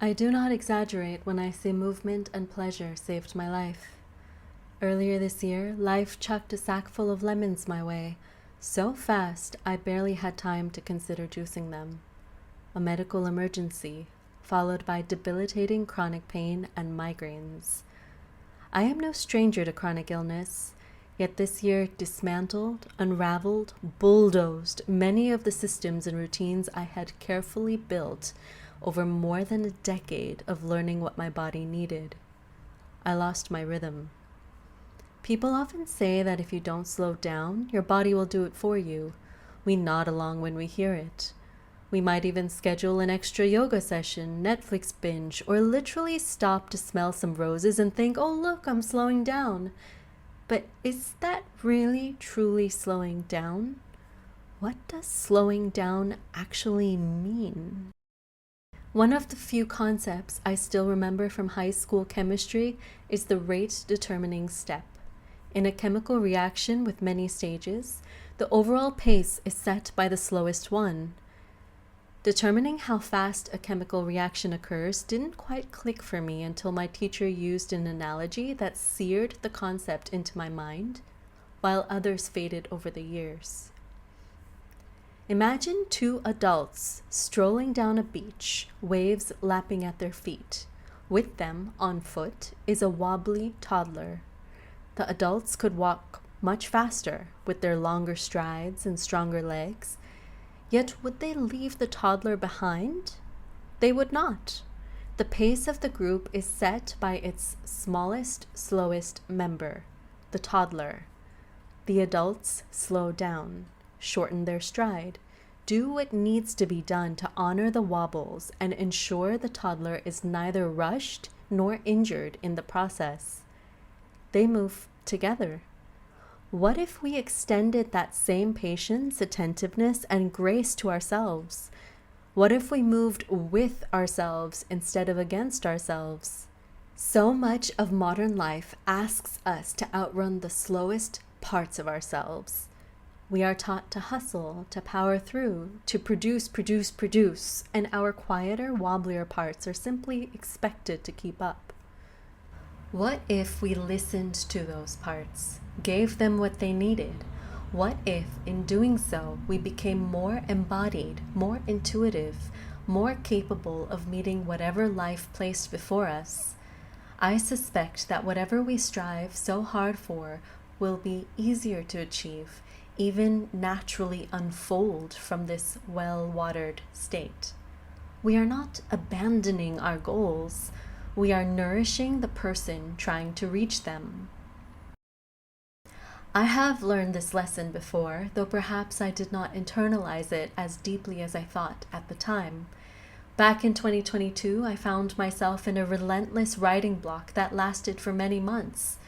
I do not exaggerate when I say movement and pleasure saved my life. Earlier this year, life chucked a sack full of lemons my way, so fast I barely had time to consider juicing them. A medical emergency, followed by debilitating chronic pain and migraines. I am no stranger to chronic illness, yet this year dismantled, unraveled, bulldozed many of the systems and routines I had carefully built over more than a decade of learning what my body needed. I lost my rhythm. People often say that if you don't slow down, your body will do it for you. We nod along when we hear it. We might even schedule an extra yoga session, Netflix binge, or literally stop to smell some roses and think, oh look, I'm slowing down. But is that really truly slowing down? What does slowing down actually mean? One of the few concepts I still remember from high school chemistry is the rate-determining step. In a chemical reaction with many stages, the overall pace is set by the slowest one. Determining how fast a chemical reaction occurs didn't quite click for me until my teacher used an analogy that seared the concept into my mind, while others faded over the years. Imagine two adults strolling down a beach, waves lapping at their feet. With them, on foot, is a wobbly toddler. The adults could walk much faster with their longer strides and stronger legs, yet would they leave the toddler behind? They would not. The pace of the group is set by its smallest, slowest member, the toddler. The adults slow down, shorten their stride, do what needs to be done to honor the wobbles and ensure the toddler is neither rushed nor injured in the process. They move together. What if we extended that same patience, attentiveness, and grace to ourselves? What if we moved with ourselves instead of against ourselves? So much of modern life asks us to outrun the slowest parts of ourselves. We are taught to hustle, to power through, to produce, and our quieter, wobblier parts are simply expected to keep up. What if we listened to those parts, gave them what they needed? What if, in doing so, we became more embodied, more intuitive, more capable of meeting whatever life placed before us? I suspect that whatever we strive so hard for will be easier to achieve, even naturally unfold from this well-watered state. We are not abandoning our goals. We are nourishing the person trying to reach them. I have learned this lesson before, though perhaps I did not internalize it as deeply as I thought at the time. Back in 2022, I found myself in a relentless writing block that lasted for many months.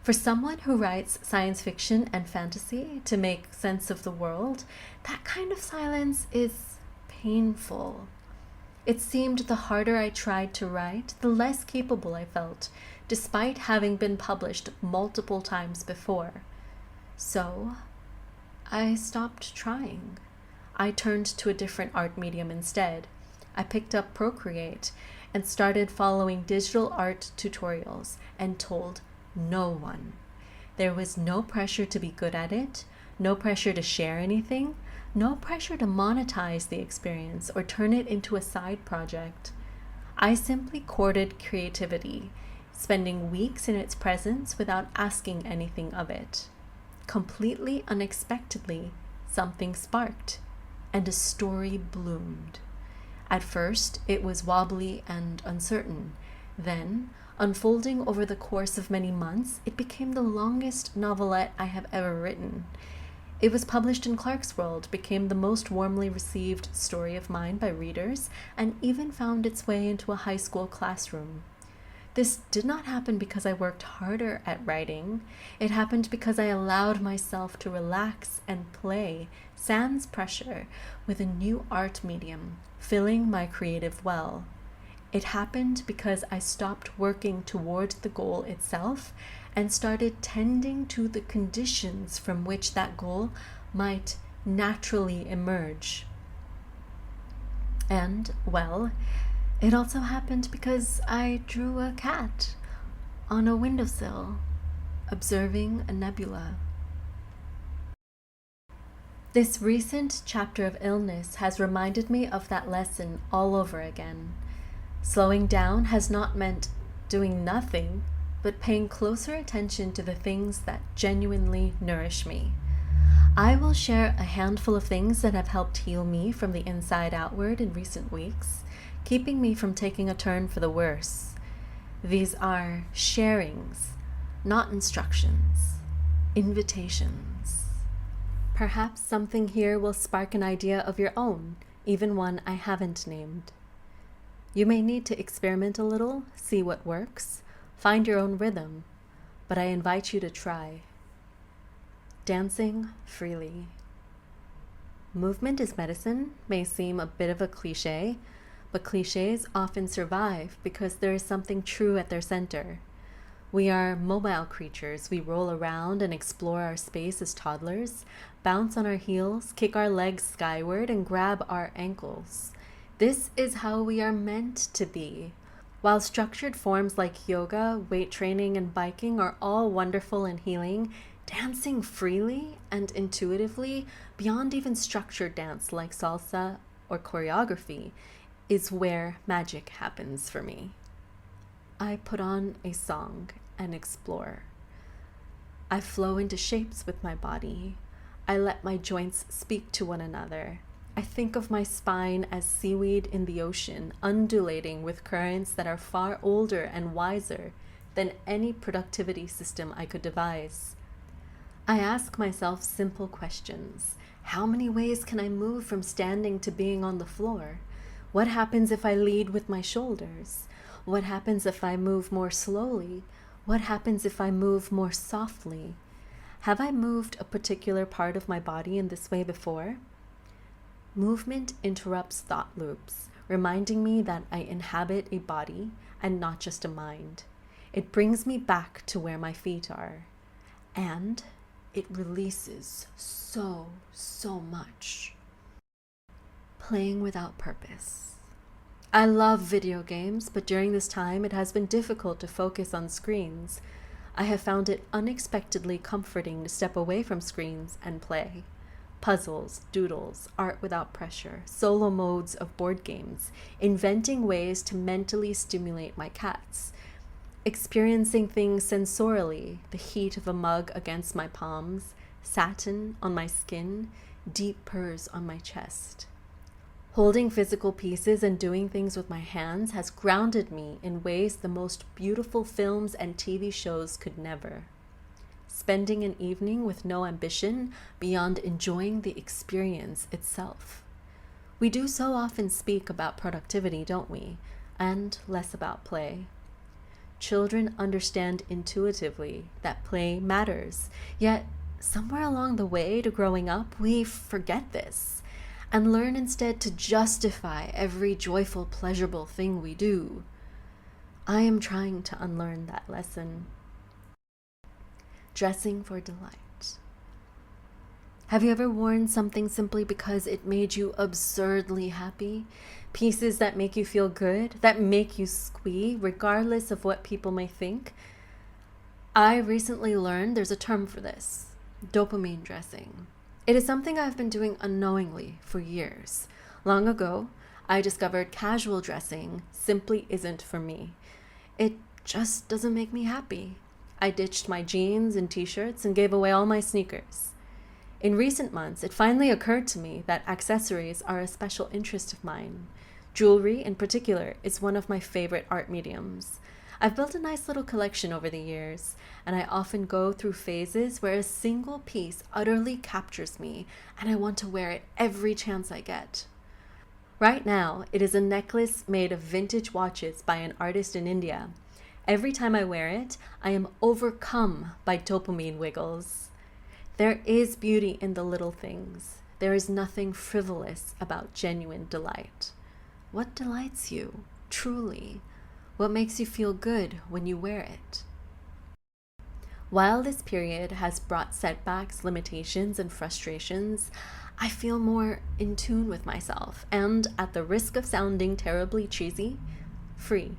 For someone who writes science fiction and fantasy to make sense of the world, that kind of silence is painful. It seemed the harder I tried to write, the less capable I felt, despite having been published multiple times before. So, I stopped trying. I turned to a different art medium instead. I picked up Procreate and started following digital art tutorials and told no one. There was no pressure to be good at it, no pressure to share anything, no pressure to monetize the experience or turn it into a side project. I simply courted creativity, spending weeks in its presence without asking anything of it. Completely unexpectedly, something sparked, and a story bloomed. At first, it was wobbly and uncertain. Then, unfolding over the course of many months, it became the longest novelette I have ever written. It was published in Clarkesworld, became the most warmly received story of mine by readers, and even found its way into a high school classroom. This did not happen because I worked harder at writing. It happened because I allowed myself to relax and play, sans pressure, with a new art medium, filling my creative well. It happened because I stopped working toward the goal itself and started tending to the conditions from which that goal might naturally emerge. And, well, It also happened because I drew a cat on a windowsill, observing a nebula. This recent chapter of illness has reminded me of that lesson all over again. Slowing down has not meant doing nothing, but paying closer attention to the things that genuinely nourish me. I will share a handful of things that have helped heal me from the inside outward in recent weeks, keeping me from taking a turn for the worse. These are sharings, not instructions, invitations. Perhaps something here will spark an idea of your own, even one I haven't named. You may need to experiment a little, see what works, find your own rhythm, but I invite you to try. Dancing freely. Movement is medicine may seem a bit of a cliche, but cliches often survive because there is something true at their center. We are mobile creatures. We roll around and explore our space as toddlers, bounce on our heels, kick our legs skyward, and grab our ankles. This is how we are meant to be. While structured forms like yoga, weight training, and biking are all wonderful and healing, dancing freely and intuitively, beyond even structured dance like salsa or choreography, is where magic happens for me. I put on a song and explore. I flow into shapes with my body. I let my joints speak to one another. I think of my spine as seaweed in the ocean, undulating with currents that are far older and wiser than any productivity system I could devise. I ask myself simple questions. How many ways can I move from standing to being on the floor? What happens if I lead with my shoulders? What happens if I move more slowly? What happens if I move more softly? Have I moved a particular part of my body in this way before? Movement interrupts thought loops, reminding me that I inhabit a body and not just a mind. It brings me back to where my feet are. And it releases so much. Playing without purpose. I love video games, but during this time it has been difficult to focus on screens. I have found it unexpectedly comforting to step away from screens and play. Puzzles, doodles, art without pressure, solo modes of board games, inventing ways to mentally stimulate my cats, experiencing things sensorially, the heat of a mug against my palms, satin on my skin, deep purrs on my chest. Holding physical pieces and doing things with my hands has grounded me in ways the most beautiful films and TV shows could never. Spending an evening with no ambition beyond enjoying the experience itself. We do so often speak about productivity, don't we? And less about play. Children understand intuitively that play matters, yet somewhere along the way to growing up, we forget this and learn instead to justify every joyful, pleasurable thing we do. I am trying to unlearn that lesson. Dressing for delight. Have you ever worn something simply because it made you absurdly happy? Pieces that make you feel good, that make you squee, regardless of what people may think? I recently learned there's a term for this: dopamine dressing. It is something I've been doing unknowingly for years. Long ago, I discovered casual dressing simply isn't for me. It just doesn't make me happy. I ditched my jeans and t-shirts and gave away all my sneakers. In recent months, it finally occurred to me that accessories are a special interest of mine. Jewelry, in particular, is one of my favorite art mediums. I've built a nice little collection over the years, and I often go through phases where a single piece utterly captures me, and I want to wear it every chance I get. Right now, it is a necklace made of vintage watches by an artist in India. Every time I wear it, I am overcome by dopamine wiggles. There is beauty in the little things. There is nothing frivolous about genuine delight. What delights you, truly? What makes you feel good when you wear it? While this period has brought setbacks, limitations, and frustrations, I feel more in tune with myself, and at the risk of sounding terribly cheesy, free.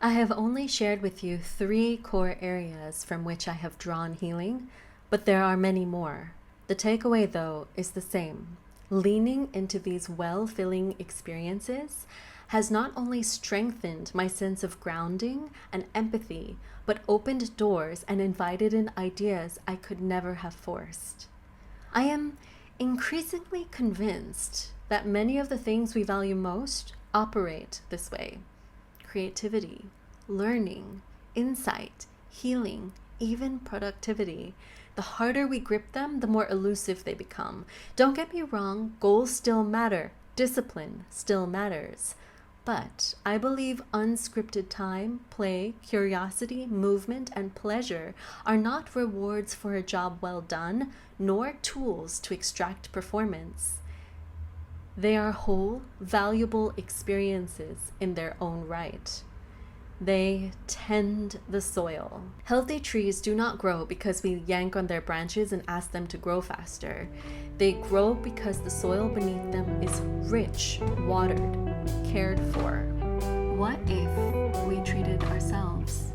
I have only shared with you 3 core areas from which I have drawn healing, but there are many more. The takeaway, though, is the same. Leaning into these well-filling experiences has not only strengthened my sense of grounding and empathy, but opened doors and invited in ideas I could never have forced. I am increasingly convinced that many of the things we value most operate this way. Creativity, learning, insight, healing, even productivity. The harder we grip them, the more elusive they become. Don't get me wrong, goals still matter, discipline still matters. But I believe unscripted time, play, curiosity, movement, and pleasure are not rewards for a job well done, nor tools to extract performance. They are whole, valuable experiences in their own right. They tend the soil. Healthy trees do not grow because we yank on their branches and ask them to grow faster. They grow because the soil beneath them is rich, watered, cared for. What if we treated ourselves